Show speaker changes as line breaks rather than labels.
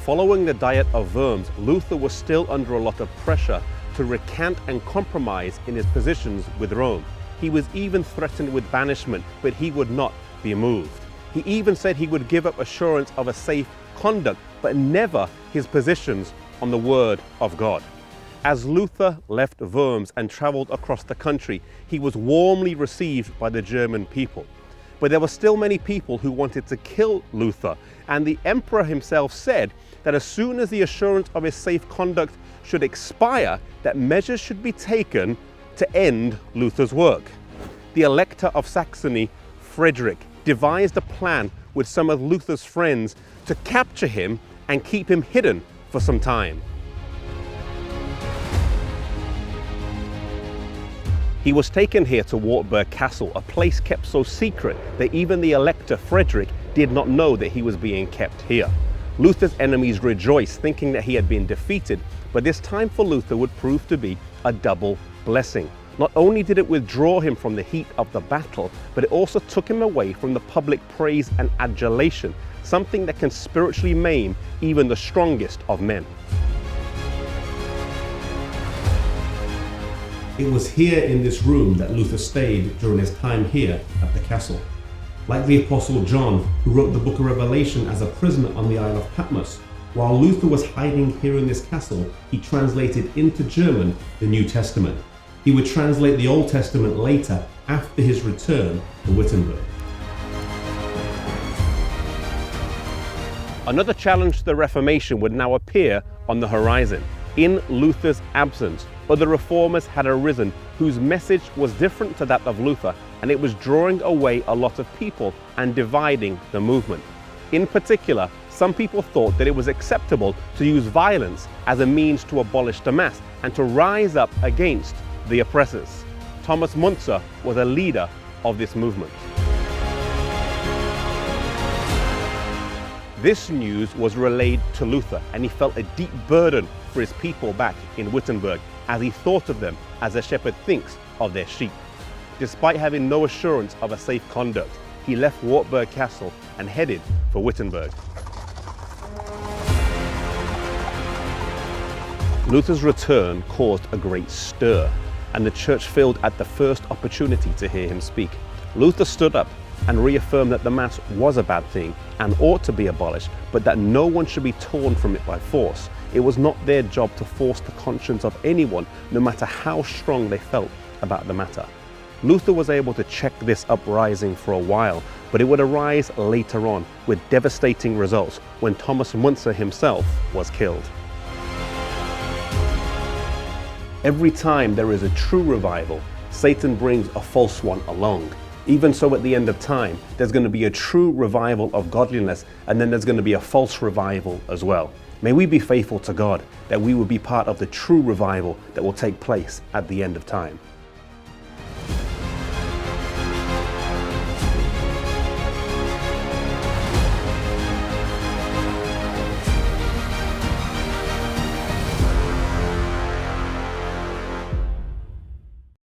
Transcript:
Following the diet of Worms, Luther was still under a lot of pressure to recant and compromise in his positions with Rome. He was even threatened with banishment, but he would not be moved. He even said he would give up assurance of a safe conduct, but never his positions on the Word of God. As Luther left Worms and traveled across the country, he was warmly received by the German people. But there were still many people who wanted to kill Luther, and the emperor himself said that as soon as the assurance of his safe conduct should expire, that measures should be taken to end Luther's work. The Elector of Saxony, Frederick, devised a plan with some of Luther's friends to capture him and keep him hidden for some time. He was taken here to Wartburg Castle, a place kept so secret that even the Elector Frederick did not know that he was being kept here. Luther's enemies rejoiced, thinking that he had been defeated, but this time for Luther would prove to be a double blessing. Not only did it withdraw him from the heat of the battle, but it also took him away from the public praise and adulation, something that can spiritually maim even the strongest of men. It was here in this room that Luther stayed during his time here at the castle. Like the Apostle John, who wrote the book of Revelation as a prisoner on the Isle of Patmos, while Luther was hiding here in this castle, he translated into German the New Testament. He would translate the Old Testament later, after his return to Wittenberg. Another challenge to the Reformation would now appear on the horizon. In Luther's absence, other reformers had arisen whose message was different to that of Luther, and it was drawing away a lot of people and dividing the movement. In particular, some people thought that it was acceptable to use violence as a means to abolish the mass and to rise up against the oppressors. Thomas Müntzer was a leader of this movement. This news was relayed to Luther, and he felt a deep burden for his people back in Wittenberg, as he thought of them as a shepherd thinks of their sheep. Despite having no assurance of a safe conduct, he left Wartburg Castle and headed for Wittenberg. Luther's return caused a great stir, and the church filled at the first opportunity to hear him speak. Luther stood up and reaffirmed that the Mass was a bad thing and ought to be abolished, but that no one should be torn from it by force. It was not their job to force the conscience of anyone, no matter how strong they felt about the matter. Luther was able to check this uprising for a while, but it would arise later on with devastating results when Thomas Müntzer himself was killed. Every time there is a true revival, Satan brings a false one along. Even so, at the end of time, there's going to be a true revival of godliness, and then there's going to be a false revival as well. May we be faithful to God, that we will be part of the true revival that will take place at the end of time.